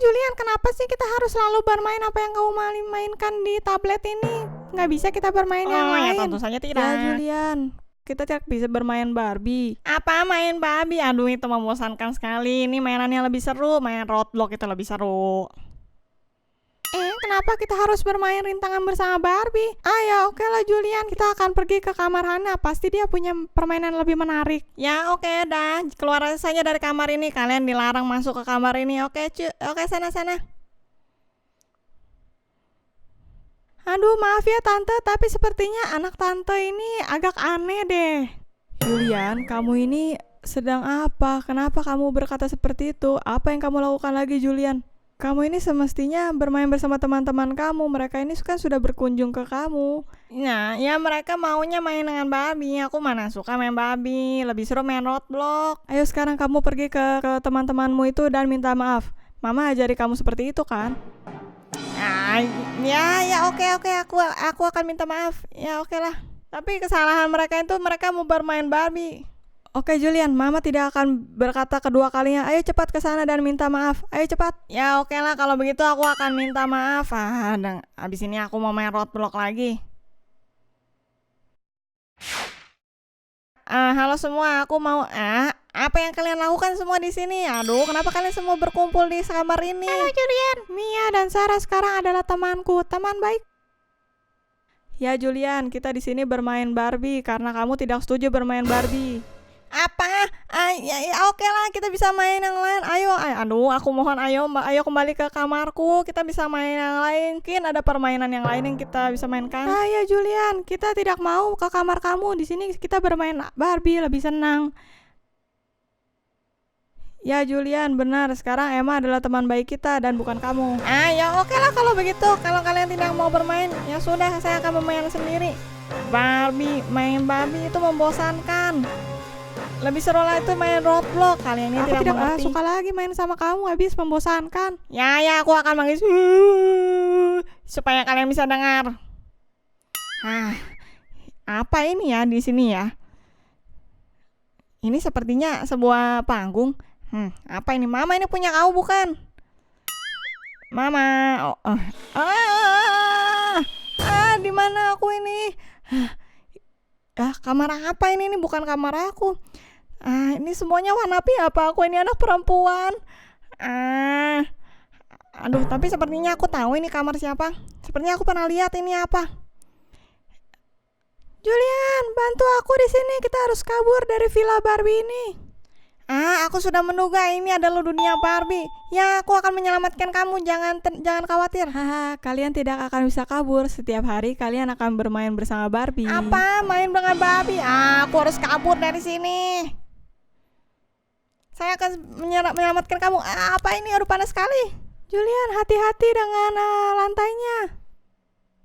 Julian, kenapa sih kita harus selalu bermain apa yang kamu mainkan di tablet ini? Nggak bisa kita bermain yang Oh ya lain. tentu saja tidak. Ya Julian, kita tidak bisa bermain Barbie. Apa main Barbie? Aduh itu membosankan sekali. Ini mainannya lebih seru. Main Roblox itu lebih seru. Kenapa kita harus bermain rintangan bersama Barbie? Ya oke lah Julian, kita akan pergi ke kamar Hana. Pasti dia punya permainan lebih menarik. Ya oke dah. Keluar saja dari kamar ini. Kalian dilarang masuk ke kamar ini. Oke sana. Aduh maaf ya tante, tapi sepertinya anak tante ini agak aneh deh. Julian, kamu ini sedang apa? Kenapa kamu berkata seperti itu? Apa yang kamu lakukan lagi Julian? Kamu ini semestinya bermain bersama teman-teman kamu. Mereka ini kan sudah berkunjung ke kamu. Nah, ya mereka maunya main dengan Barbie. Aku mana suka main Barbie. Lebih seru main Roblox. Ayo sekarang kamu pergi ke teman-temanmu itu dan minta maaf. Mama ajari kamu seperti itu kan? Ya oke. Aku akan minta maaf. Ya oke lah. Tapi kesalahan mereka itu mereka mau bermain Barbie. Oke Julian, Mama tidak akan berkata kedua kalinya. Ayo cepat ke sana dan minta maaf. Ayo cepat. Ya oke lah kalau begitu aku akan minta maaf. Abis ini aku mau main Roblox lagi. Halo semua, aku mau apa yang kalian lakukan semua di sini? Aduh, kenapa kalian semua berkumpul di kamar ini? Halo Julian, Mia dan Sarah sekarang adalah temanku, teman baik. Ya Julian, kita di sini bermain Barbie karena kamu tidak setuju bermain Barbie. Apa? Ya oke lah, kita bisa main yang lain. Aduh, aku mohon ayo kembali ke kamarku. Kita bisa main yang lain. Mungkin ada permainan yang lain yang kita bisa mainkan. Ya Julian, kita tidak mau ke kamar kamu. Di sini kita bermain Barbie lebih senang. Ya Julian, benar. Sekarang Emma adalah teman baik kita dan bukan kamu. Ya oke lah kalau begitu. Kalau kalian tidak mau bermain, ya sudah, saya akan bermain sendiri. Main Barbie itu membosankan. Lebih seru lah itu main Roblox. Kalian ini Aku tidak tidak mengerti. suka lagi main sama kamu, habis membosankan. Ya aku akan manggil supaya kalian bisa dengar. Apa ini ya di sini ya? Ini sepertinya sebuah panggung. Apa ini? Mama ini punya kau bukan? Mama. Di mana aku ini? Kamar apa ini? Ini bukan kamar aku. Ini semuanya warna apa? Aku ini anak perempuan. Aduh, tapi sepertinya aku tahu ini kamar siapa. Sepertinya aku pernah lihat ini apa. Julian, bantu aku di sini. Kita harus kabur dari villa Barbie ini. Aku sudah menduga ini adalah dunia Barbie. Ya, aku akan menyelamatkan kamu. Jangan khawatir. Kalian tidak akan bisa kabur. Setiap hari kalian akan bermain bersama Barbie. Apa? Main dengan Barbie? Aku harus kabur dari sini. Saya akan menyelamatkan kamu. Apa ini? Aduh, panas sekali. Julian, hati-hati dengan lantainya.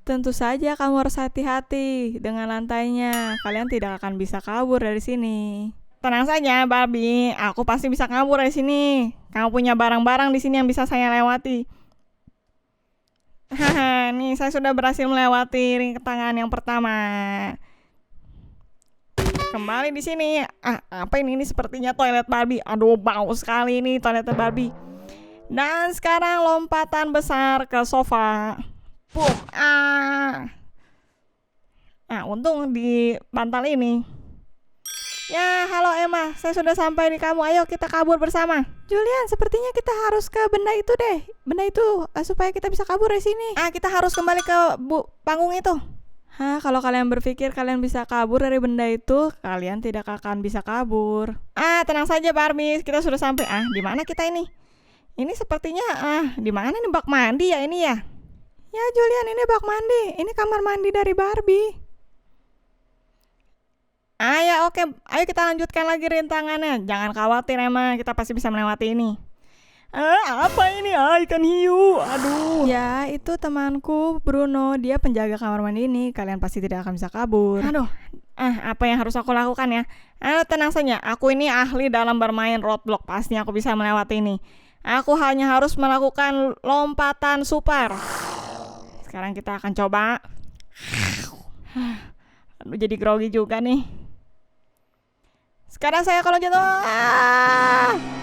Tentu saja kamu harus hati-hati dengan lantainya. Kalian tidak akan bisa kabur dari sini. Tenang saja, Barbie. Aku pasti bisa kabur dari sini. Kamu punya barang-barang di sini yang bisa saya lewati. Nih saya sudah berhasil melewati rintangan yang pertama. Kembali di sini. Apa ini? Ini sepertinya toilet Barbie. Aduh, bau sekali ini toilet Barbie. Dan sekarang lompatan besar ke sofa. Untung di bantal ini. Ya, halo Emma, saya sudah sampai di kamu. Ayo kita kabur bersama. Julian, sepertinya kita harus ke benda itu deh. Benda itu supaya kita bisa kabur dari sini. Kita harus kembali ke panggung itu. Kalau kalian berpikir kalian bisa kabur dari benda itu, kalian tidak akan bisa kabur. Tenang saja Barbie, kita sudah sampai. Di mana kita ini? Ini sepertinya di mana ini bak mandi ya ini ya? Ya Julian, ini bak mandi. Ini kamar mandi dari Barbie. Ya oke, ayo kita lanjutkan lagi rintangannya. Jangan khawatir Emma, kita pasti bisa melewati ini. Apa ini? Ikan hiu. Aduh. Ya, itu temanku Bruno. Dia penjaga kamar mandi ini. Kalian pasti tidak akan bisa kabur. Aduh. Apa yang harus aku lakukan ya? Tenang saja, aku ini ahli dalam bermain Roblox. Pasti aku bisa melewati ini. Aku hanya harus melakukan lompatan super. Sekarang kita akan coba. Aduh, jadi grogi juga nih. Sekarang saya kalau jatuh,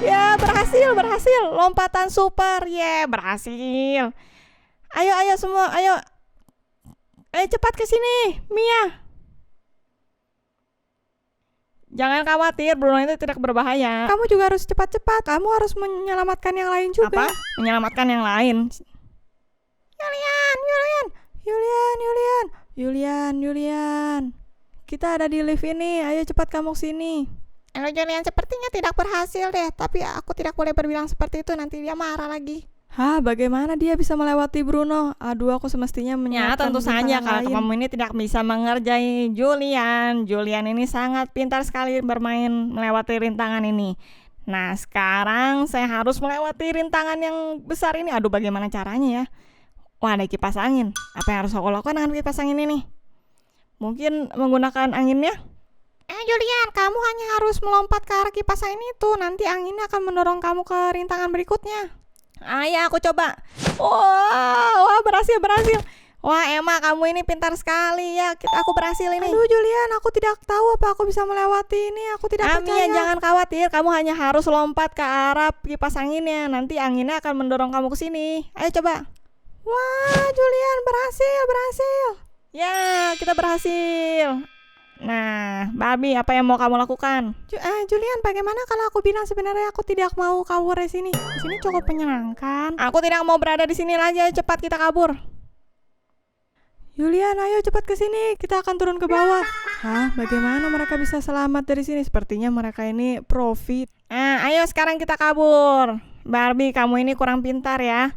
ya berhasil. berhasil. Lompatan super, berhasil. Ayo semua, ayo cepat ke sini, Mia. Jangan khawatir, Bruno itu tidak berbahaya. Kamu juga harus cepat-cepat. Kamu harus menyelamatkan yang lain juga. Apa? Menyelamatkan yang lain? Yulian. Kita ada di lift ini. Ayo cepat kamu sini. Halo Julian, sepertinya tidak berhasil deh. Tapi aku tidak boleh berbilang seperti itu, nanti dia marah lagi. Hah, bagaimana dia bisa melewati Bruno? Aduh, aku semestinya Ya, menyiapkan tentu saja rintangan kalau lain. kamu ini tidak bisa mengerjai Julian. Julian ini sangat pintar sekali bermain melewati rintangan ini. Nah, sekarang saya harus melewati rintangan yang besar ini. Aduh, bagaimana caranya ya? Wah, ada kipas angin. Apa yang harus aku lakukan dengan kipas angin ini? Mungkin menggunakan anginnya? Julian, kamu hanya harus melompat ke arah kipas angin itu. Nanti anginnya akan mendorong kamu ke rintangan berikutnya. Ya, aku coba. Wah, berhasil. Wah, Emma, kamu ini pintar sekali ya. Aku berhasil ini. Aduh, Julian, aku tidak tahu apa aku bisa melewati ini. Aku tidak percaya. Jangan khawatir. Kamu hanya harus lompat ke arah kipas anginnya. Nanti anginnya akan mendorong kamu ke sini. Ayo coba. Wah, Julian, berhasil. Ya, kita berhasil. Nah, Barbie, apa yang mau kamu lakukan? Julian, bagaimana kalau aku bilang sebenarnya aku tidak mau kabur dari sini? Di sini cukup menyenangkan. Aku tidak mau berada di sini lagi. Ayo cepat kita kabur. Julian, ayo cepat ke sini. Kita akan turun ke bawah. Hah, bagaimana mereka bisa selamat dari sini? Sepertinya mereka ini profit. Ayo sekarang kita kabur. Barbie, kamu ini kurang pintar ya.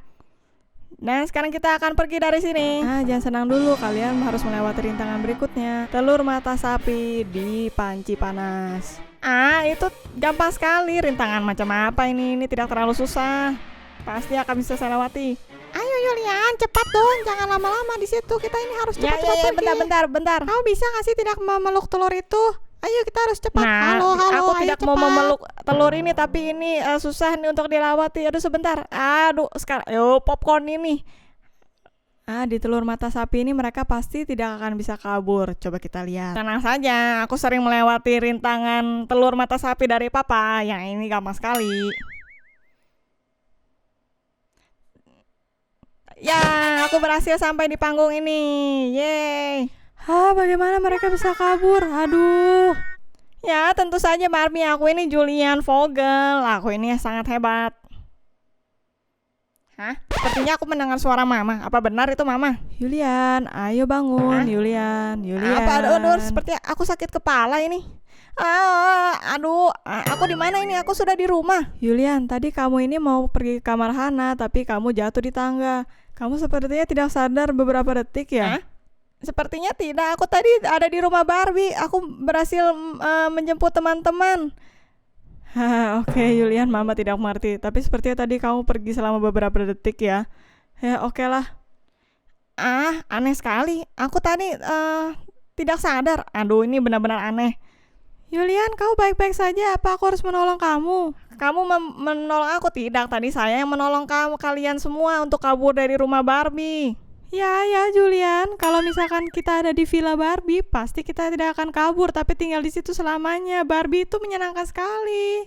Dan sekarang kita akan pergi dari sini. Jangan senang dulu. Kalian harus melewati rintangan berikutnya. Telur mata sapi di panci panas. Itu gampang sekali. Rintangan macam apa ini? Ini tidak terlalu susah. Pasti akan bisa saya lewati. Ayo Julian, cepat dong. Jangan lama-lama di situ. Kita ini harus cepat-cepat pergi. Bentar. Kamu bisa nggak sih tidak memeluk telur itu? Ayo, kita harus cepat. Nah, halo, aku ayo tidak cepat. mau memeluk telur ini, tapi ini susah nih untuk dilewati. Aduh, sebentar. Aduh, sekarang. Popcorn ini. Di telur mata sapi ini mereka pasti tidak akan bisa kabur. Coba kita lihat. Tenang saja, aku sering melewati rintangan telur mata sapi dari papa. Yang ini gampang sekali. Ya, aku berhasil sampai di panggung ini. Yeay. Bagaimana mereka bisa kabur? Aduh. Ya, tentu saja Barbie. Aku ini Julian Vogel. Aku ini sangat hebat. Sepertinya aku mendengar suara mama. Apa benar itu mama? Julian, ayo bangun. Julian. Aduh, seperti aku sakit kepala ini. Aku di mana ini? Aku sudah di rumah. Julian, tadi kamu ini mau pergi ke kamar Hana, tapi kamu jatuh di tangga. Kamu sepertinya tidak sadar beberapa detik ya? Sepertinya tidak. Aku tadi ada di rumah Barbie. Aku berhasil menjemput teman-teman. Oke, Julian, mama tidak mengerti. Tapi sepertinya tadi kamu pergi selama beberapa detik ya. Oke lah. Aneh sekali. Aku tadi tidak sadar. Aduh, ini benar-benar aneh. Julian, kamu baik-baik saja. Apa aku harus menolong kamu? Kamu menolong aku? Tidak. Tadi saya yang menolong kalian semua untuk kabur dari rumah Barbie. Ya Julian, kalau misalkan kita ada di Villa Barbie, pasti kita tidak akan kabur, tapi tinggal di situ selamanya. Barbie itu menyenangkan sekali.